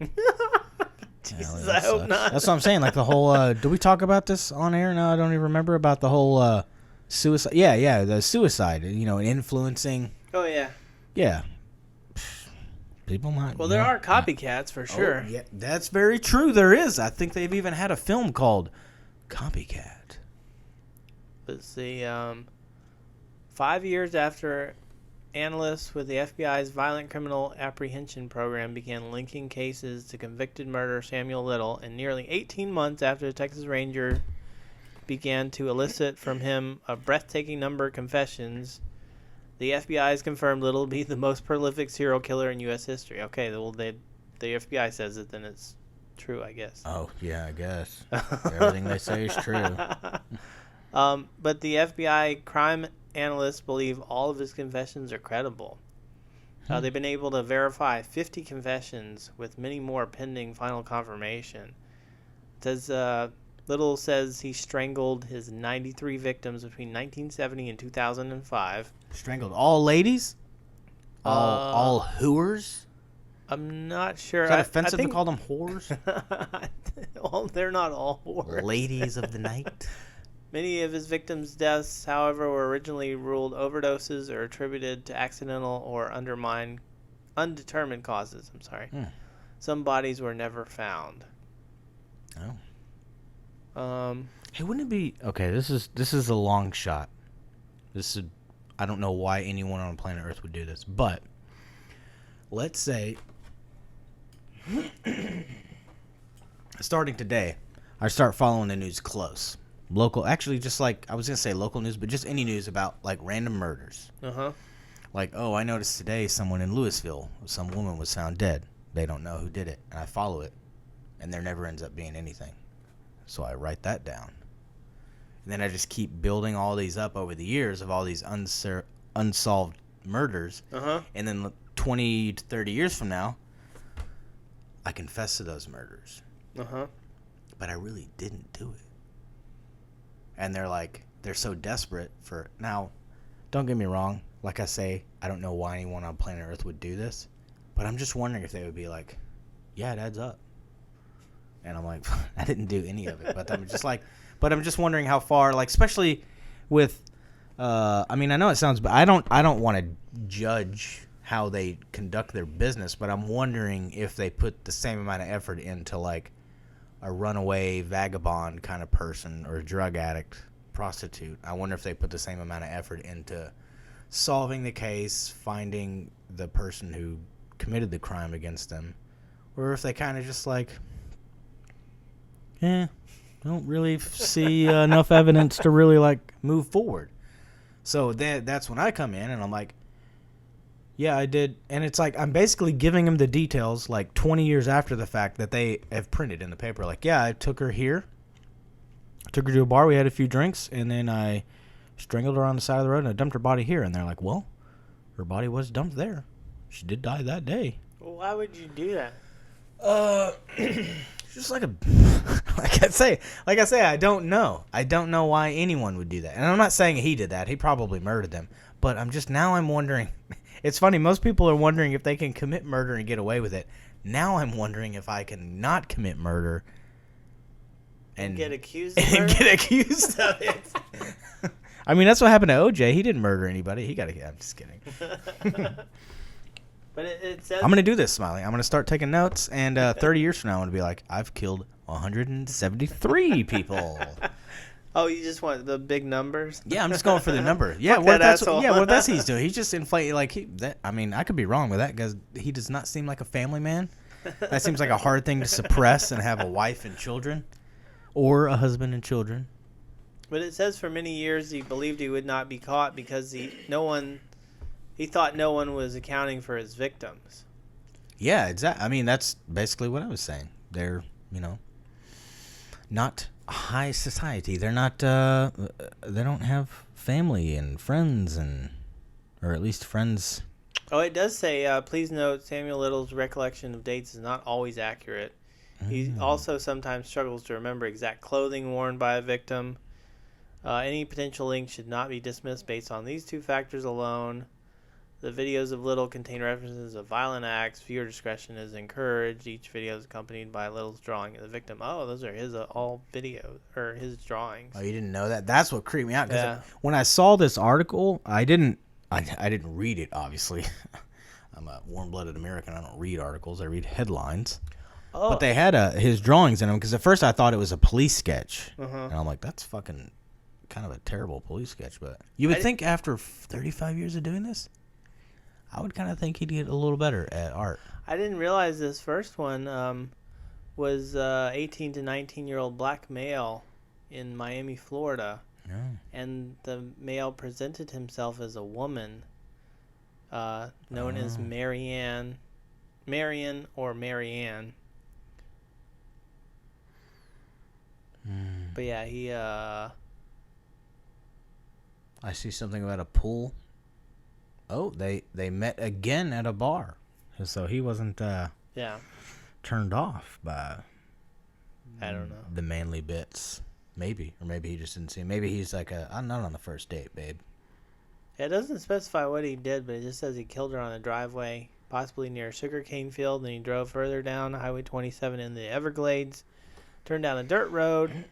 Jesus, I hope not. That's what I'm saying. Like the whole, did we talk about this on air? No, I don't even remember about the whole suicide. Yeah, the suicide, influencing. Oh, yeah. Yeah. People might. Well, there are copycats for sure. Oh, yeah, that's very true. There is. I think they've even had a film called Copycat. Let's see. 5 years after analysts with the FBI's Violent Criminal Apprehension Program began linking cases to convicted murderer Samuel Little, and nearly 18 months after the Texas Ranger began to elicit from him a breathtaking number of confessions, the FBI has confirmed Little to be the most prolific serial killer in U.S. history. Okay, well, the FBI says it, then it's true, I guess. Oh, yeah, I guess. Everything they say is true. But the FBI crime analysts believe all of his confessions are credible. They've been able to verify 50 confessions, with many more pending final confirmation. It says Little says he strangled his 93 victims between 1970 and 2005. Strangled all ladies? All whores? I'm not sure. Is that offensive to call them whores? Well, they're not all whores. Ladies of the night? Many of his victims' deaths, however, were originally ruled overdoses or attributed to accidental or undetermined causes. Some bodies were never found. Oh. Hey, wouldn't it be okay? This is a long shot. I don't know why anyone on planet Earth would do this, but let's say starting today, I start following the news close. Actually, just like I was gonna say local news, but just any news about like random murders. Like, oh, I noticed today someone in Louisville, some woman was found dead. They don't know who did it, and I follow it, and there never ends up being anything. So I write that down. And then I just keep building all these up over the years of all these unsolved murders. And then 20 to 30 years from now, I confess to those murders. But I really didn't do it. And they're so desperate for... Now, don't get me wrong. Like I say, I don't know why anyone on planet Earth would do this. But I'm just wondering if they would be like, yeah, it adds up. And I'm like, I didn't do any of it. But I'm just wondering how far, like, especially with, I mean, I know it sounds, but I don't want to judge how they conduct their business, but I'm wondering if they put the same amount of effort into, like, a runaway vagabond kind of person or a drug addict, prostitute. I wonder if they put the same amount of effort into solving the case, finding the person who committed the crime against them, or if they kind of just like, don't really see enough evidence to really like move forward. So that's when I come in and I'm like, yeah, I did. And it's like I'm basically giving them the details like 20 years after the fact that they have printed in the paper. Like, yeah, I took her here. I took her to a bar. We had a few drinks. And then I strangled her on the side of the road and I dumped her body here. And they're like, well, her body was dumped there. She did die that day. Well, why would you do that? Just like like I say, I don't know. I don't know why anyone would do that. And I'm not saying he did that. He probably murdered them. But I'm wondering. It's funny. Most people are wondering if they can commit murder and get away with it. Now I'm wondering if I can not commit murder and get accused of murder? Get accused of it. I mean, that's what happened to OJ. He didn't murder anybody. I'm just kidding. But it says... I'm going to do this, Smilie. I'm going to start taking notes, and 30 years from now, I'm going to be like, I've killed 173 people. Oh, you just want the big numbers? Yeah, I'm just going for the number. Yeah, what if that's he's doing? He's just inflating, I mean, I could be wrong with that, because he does not seem like a family man. That seems like a hard thing to suppress and have a wife and children, or a husband and children. But it says for many years he believed he would not be caught because he thought no one was accounting for his victims. Yeah, exactly. I mean, that's basically what I was saying. They're, not high society. They're not, they don't have family and friends or at least friends. Oh, it does say, please note Samuel Little's recollection of dates is not always accurate. He also sometimes struggles to remember exact clothing worn by a victim. Any potential link should not be dismissed based on these two factors alone. The videos of Little contain references of violent acts. Viewer discretion is encouraged. Each video is accompanied by Little's drawing of the victim. Oh, those are his all videos or his drawings. Oh, you didn't know that? That's what creeped me out. Because when I saw this article, I didn't read it. Obviously, I'm a warm-blooded American. I don't read articles. I read headlines. Oh. But they had his drawings in them because at first I thought it was a police sketch, and I'm like, that's fucking kind of a terrible police sketch. But you would think after 35 years of doing this, I would kind of think he'd get a little better at art. I didn't realize this first one was 18 to 19-year-old black male in Miami, Florida. Yeah. And the male presented himself as a woman known as Marion or Marianne. But yeah, he... I see something about a pool. Oh, they met again at a bar. So he wasn't turned off by I don't know. The manly bits. Maybe. Or maybe he just didn't see him. Maybe he's like I'm not on the first date, babe. Yeah, it doesn't specify what he did, but it just says he killed her on a driveway, possibly near a sugarcane field, and he drove further down Highway 27 in the Everglades, turned down a dirt road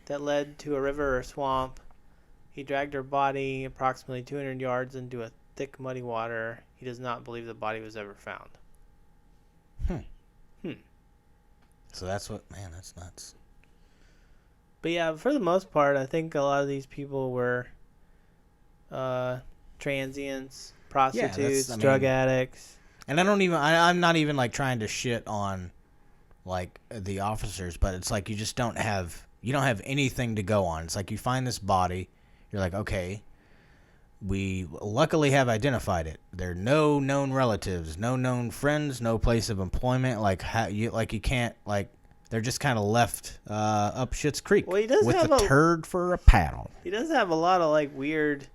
that led to a river or swamp. He dragged her body approximately 200 yards into a thick, muddy water. He does not believe the body was ever found. So that's that's nuts. But yeah, for the most part, I think a lot of these people were transients, prostitutes, drug addicts. And I'm not even like trying to shit on like the officers, but it's like you don't have anything to go on. It's like you find this body, you're like, okay, we luckily have identified it. There are no known relatives, no known friends, no place of employment. You can't they're just kind of left up Schitt's Creek with a turd for a paddle. He does have a lot of weird.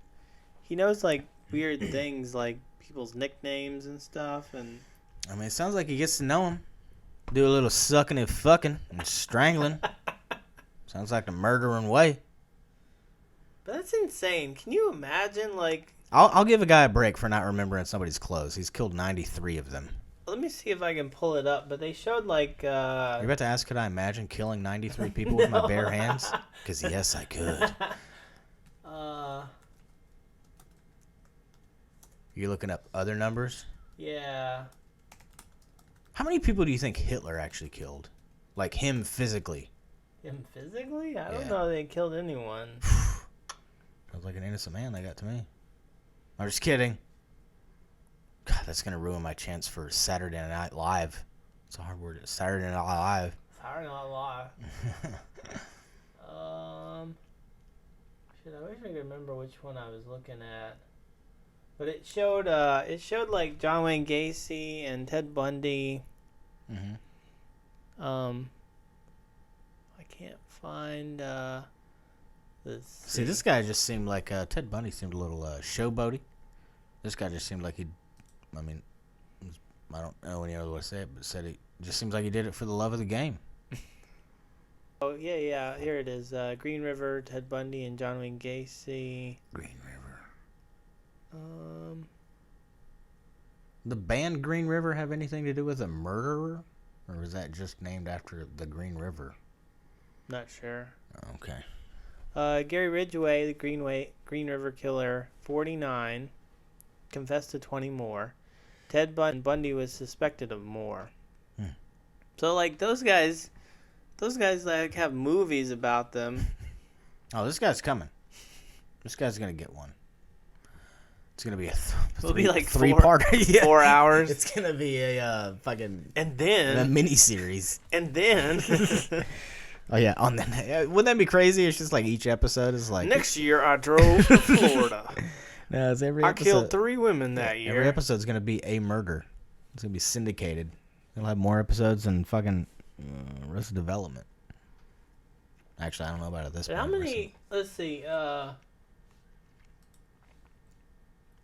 He knows weird things like people's nicknames and stuff, and I mean, it sounds like he gets to know them. Do a little sucking and fucking and strangling. Sounds like the murdering way. But that's insane. Can you imagine, I'll give a guy a break for not remembering somebody's clothes. He's killed 93 of them. Let me see if I can pull it up. But they showed, You're about to ask, could I imagine killing 93 people with my bare hands? Because, yes, I could. You looking up other numbers? Yeah. How many people do you think Hitler actually killed? Like, him physically? Him physically? I don't know if they killed anyone. Sounds like an innocent man, they got to me. I'm just kidding. God, that's going to ruin my chance for Saturday Night Live. It's a hard word. Saturday Night Live. Saturday Night Live. Shit, I wish I could remember which one I was looking at. But it showed John Wayne Gacy and Ted Bundy. I can't find this. See, this guy just seemed like Ted Bundy seemed a little showboaty. This guy just seemed like I don't know any other way to say it, but said it just seems like he did it for the love of the game. Oh, yeah, here it is. Green River, Ted Bundy, and John Wayne Gacy. Green River. The band Green River have anything to do with a murderer? Or was that just named after the Green River? Not sure. Okay. Gary Ridgway, the Green River killer, 49, confessed to 20 more. Ted Bundy was suspected of more. So, those guys have movies about them. Oh, this guy's coming. This guy's going to get one. It's going to be it'll be like three-parter. Yeah. 4 hours. It's going to be a fucking... And then... A mini-series. And then... Oh, yeah. Wouldn't that be crazy? It's just each episode is Next year, I drove to Florida. No, it's every episode. I killed 3 women that year. Every episode's going to be a murder. It's going to be syndicated. They'll have more episodes than fucking Arrested Development. Actually, I don't know about it this point. How many... Let's see.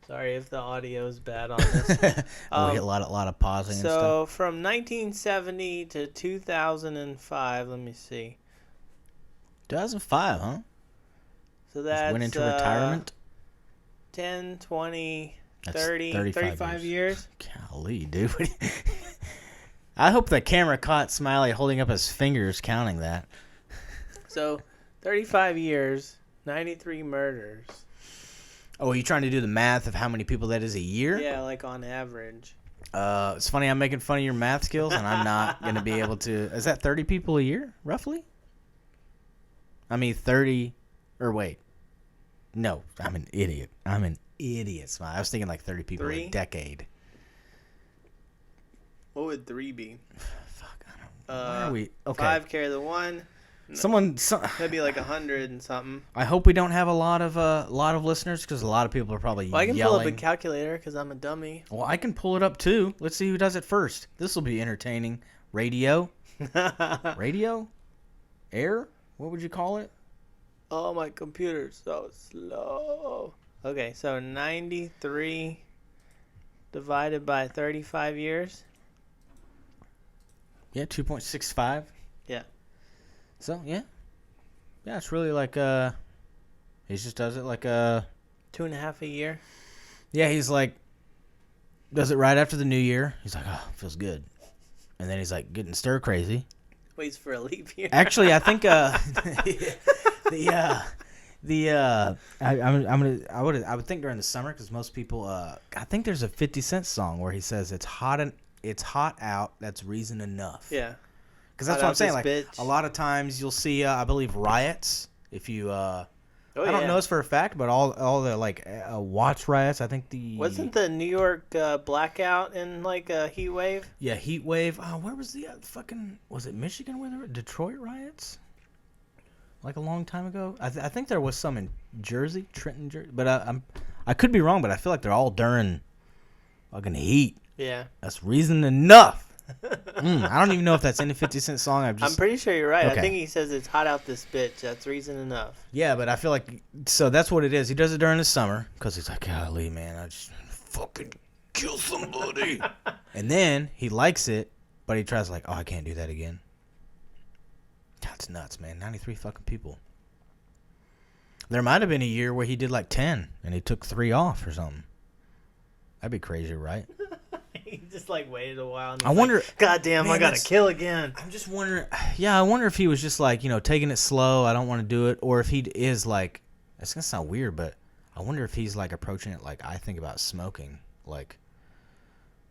Sorry if the audio is bad on this. We get a lot of pausing and stuff. So, from 1970 to 2005, let me see. 2005, huh? So that's went into retirement. 10, 20, That's 30, 35 years. Golly, dude. I hope the camera caught Smiley holding up his fingers counting that. So 35 years, 93 murders. Oh, are you trying to do the math of how many people that is a year? Yeah, like on average. It's funny, I'm making fun of your math skills, and I'm not going to be able to... Is that 30 people a year, roughly? I mean, 30... Or wait. No, I'm an idiot. Smile. I was thinking like 30 people a decade. What would 3 be? Fuck, I don't know. Why are we... Okay. 5 carry the 1. That'd be like 100 and something. I hope we don't have a lot of listeners, because a lot of people are probably Well, I can yelling. pull up a calculator because I'm a dummy. Well, I can pull it up too. Let's see who does it first. This will be entertaining. Radio? Radio? Air? What would you call it? Oh, my computer's so slow. Okay, so 93 divided by 35 years. Yeah, 2.65. Yeah. So, yeah. Yeah, it's really like, he just does it like, 2.5 a year. Yeah, he's like, does it right after the new year. He's like, oh, feels good. And then he's like getting stir crazy. Waits for a leap year. Actually, I think, I would think during the summer, because most people, I think there's a 50 Cent song where he says it's hot out. That's reason enough. Yeah. Because that's what I'm saying. Like a lot of times you'll see, I believe, riots. If you, I don't know this for a fact, but all the like Watts riots. I think wasn't the New York blackout in like a heat wave? Yeah, heat wave. Where was the fucking? Was it Michigan? Where there were Detroit riots? Like a long time ago. I think there was some in Jersey, Trenton, Jersey. But I could be wrong. But I feel like they're all during fucking heat. Yeah. That's reason enough. I don't even know if that's in the 50 Cent song. I'm pretty sure you're right. Okay. I think he says it's hot out this bitch. That's reason enough. Yeah, but I feel like... So that's what it is. He does it during the summer because he's like, golly, man, I just fucking kill somebody. And then he likes it, but he tries like, oh, I can't do that again. That's nuts, man. 93 fucking people. There might have been a year where he did like 10 and he took 3 off or something. That'd be crazy, right? He just like waited a while. And I wonder. Like, God damn, man, I gotta kill again. I'm just wondering. Yeah, I wonder if he was just like, taking it slow. I don't want to do it, or if he is like. It's gonna sound weird, but I wonder if he's like approaching it like I think about smoking. Like,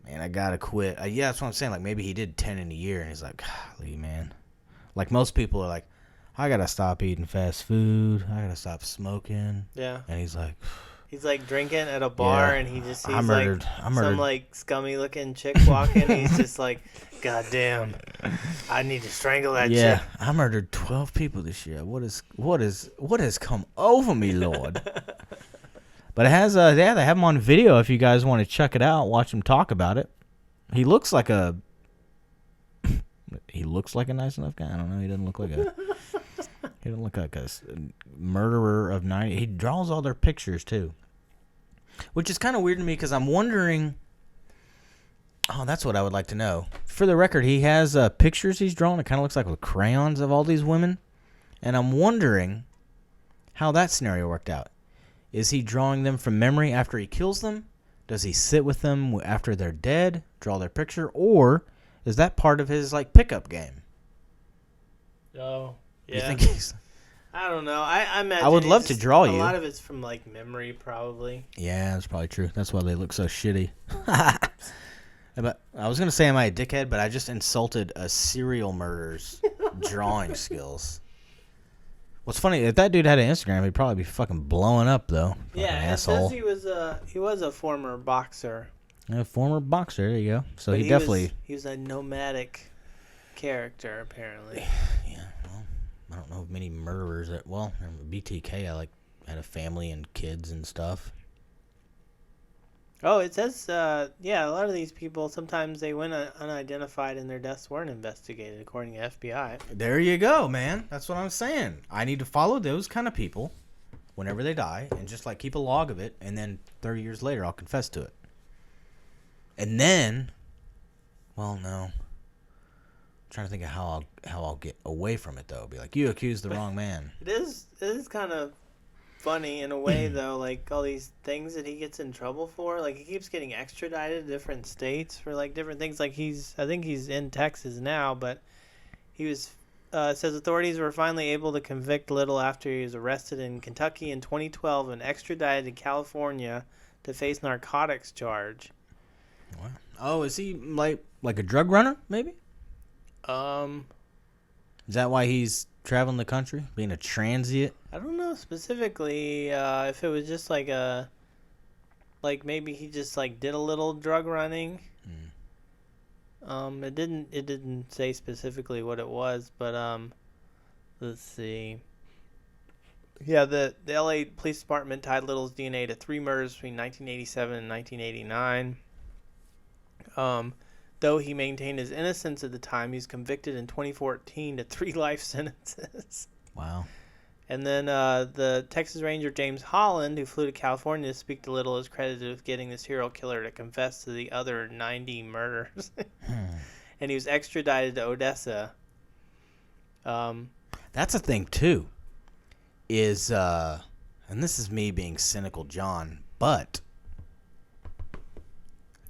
man, I gotta quit. Yeah, that's what I'm saying. Like maybe he did 10 in a year, and he's like, golly, man. Like most people are like, I gotta stop eating fast food. I gotta stop smoking. Yeah. And he's like. He's like drinking at a bar, and he just sees some like scummy looking chick walking. He's just like, God damn, I need to strangle that chick. Yeah, I murdered 12 people this year. What has come over me, Lord? But it has they have him on video if you guys want to check it out. Watch him talk about it. He looks like a nice enough guy. I don't know. He doesn't look like a. He doesn't look like a murderer of 90. He draws all their pictures, too. Which is kind of weird to me because I'm wondering... Oh, that's what I would like to know. For the record, he has pictures he's drawn. It kind of looks like with crayons of all these women. And I'm wondering how that scenario worked out. Is he drawing them from memory after he kills them? Does he sit with them after they're dead, draw their picture? Or is that part of his like pickup game? Oh... Yeah. You think he's... I don't know. I imagine I would love to draw you. A lot of it's from like memory, probably. Yeah, that's probably true. That's why they look so shitty. But I was gonna say, am I a dickhead? But I just insulted a serial murderer's drawing skills. What's funny? If that dude had an Instagram, he'd probably be fucking blowing up, though. Fucking asshole. It says he was a former boxer. A former boxer. There you go. So but he was a nomadic character, apparently. Yeah. I don't know of many murderers that, well, BTK, I had a family and kids and stuff. Oh, it says, a lot of these people, sometimes they went unidentified and their deaths weren't investigated, according to FBI. There you go, man. That's what I'm saying. I need to follow those kind of people whenever they die and just, keep a log of it, and then 30 years later, I'll confess to it. And then, well, no. Trying to think of how I'll get away from it though. Be like, you accused the wrong man. It is kind of funny in a way, though. Like, all these things that he gets in trouble for. Like, he keeps getting extradited to different states for, like, different things. Like, I think he's in Texas now, but he was... says authorities were finally able to convict Little after he was arrested in Kentucky in 2012 and extradited to California to face narcotics charge. What? Oh, is he like a drug runner, maybe? Is that why he's traveling the country, being a transient? I don't know specifically if it was just like maybe he just like did a little drug running. It didn't say specifically what it was, but let's see. Yeah, the LA Police Department tied Little's DNA to 3 murders between 1987 and 1989. Though he maintained his innocence at the time, he was convicted in 2014 to 3 life sentences. Wow. And then the Texas Ranger James Holland, who flew to California to speak to Little, is credited with getting this serial killer to confess to the other 90 murders. And he was extradited to Odessa. That's a thing, too, is, and this is me being cynical, John, but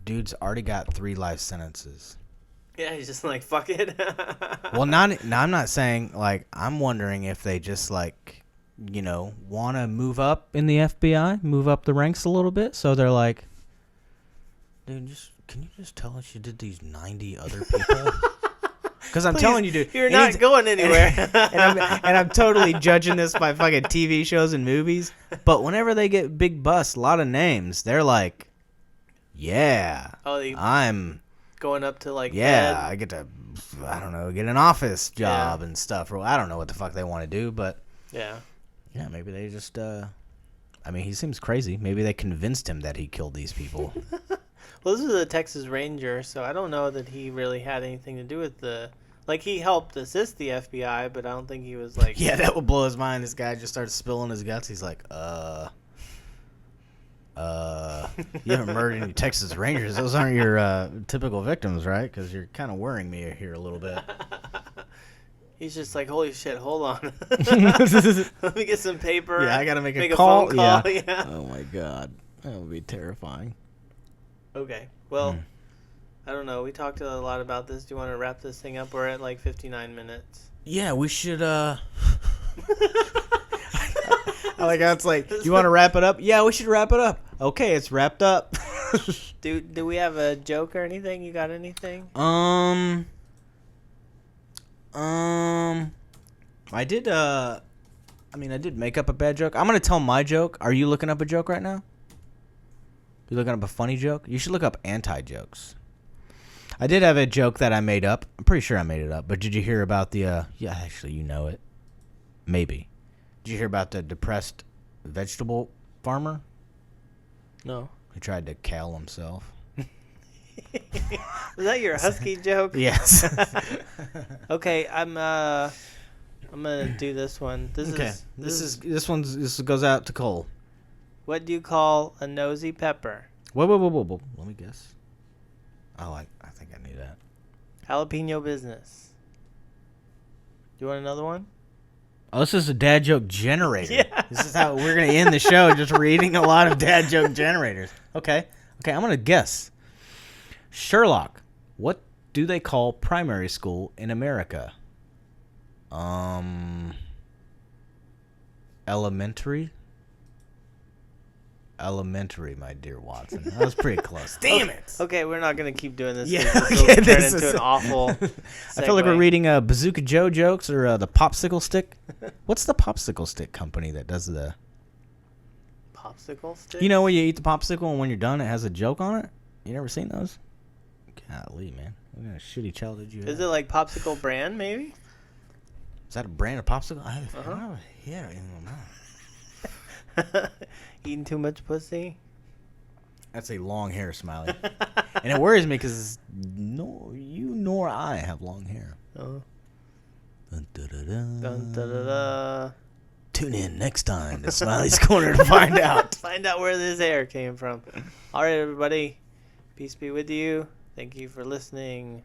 dude's already got 3 life sentences. Yeah, he's just like, fuck it. Well, I'm not saying, like, I'm wondering if they just, like, you know, want to move up in the FBI, move up the ranks a little bit. So they're like, dude, can you just tell us you did these 90 other people? Because I'm telling you, dude. You're not going anywhere. And I'm totally judging this by fucking TV shows and movies. But whenever they get big busts, a lot of names, they're like, yeah, I'm... going up to like I get to, I don't know, get an office job and stuff. Or I don't know what the fuck they want to do, but yeah, maybe they just I mean, he seems crazy. Maybe they convinced him that he killed these people. Well, this is a Texas Ranger, so I don't know that he really had anything to do with he helped assist the FBI, but I don't think he was like... Yeah, that would blow his mind. This guy just starts spilling his guts. He's like, you haven't murdered any Texas Rangers. Those aren't your typical victims, right? Because you're kind of worrying me here a little bit. He's just like, holy shit, hold on. Let me get some paper. Yeah, I got to make a call. Phone call. Yeah. Oh, my God. That would be terrifying. Okay. Well, I don't know. We talked a lot about this. Do you want to wrap this thing up? We're at like 59 minutes. Yeah, we should... I like how it's like, do you want to wrap it up? Yeah, we should wrap it up. Okay, it's wrapped up. Do we have a joke or anything? You got anything? I did make up a bad joke. I'm going to tell my joke. Are you looking up a joke right now? You looking up a funny joke? You should look up anti-jokes. I did have a joke that I made up. I'm pretty sure I made it up. But did you hear about the, yeah, actually, you know it. Maybe. Did you hear about the depressed vegetable farmer? No. He tried to kill himself. Was that your husky joke? Yes. Okay, I'm gonna do this one. This goes out to Cole. What do you call a nosy pepper? Whoa. Let me guess. Oh, I think I knew that. Jalapeno business. Do you want another one? Oh, this is a dad joke generator. Yeah. This is how we're going to end the show, just reading a lot of dad joke generators. Okay, I'm going to guess. Sherlock, what do they call primary school in America? Elementary? Elementary, my dear Watson. That was pretty close. Damn it. Okay, we're not going to keep doing this. Yeah, this will turn into an awful I feel like we're reading Bazooka Joe jokes or the Popsicle Stick. What's the Popsicle Stick company that does the... Popsicle Stick? You know when you eat the popsicle and when you're done it has a joke on it? You never seen those? Golly, man. What kind of shitty childhood you have? Is it like Popsicle brand, maybe? Is that a brand of popsicle? I don't have a hair in my mouth. Eating too much pussy? That's a long hair, Smilie. And it worries me because you nor I have long hair. Oh. Dun, da, da, da. Dun, da, da, da. Tune in next time to Smiley's Corner to find out. Find out where this hair came from. All right, everybody. Peace be with you. Thank you for listening.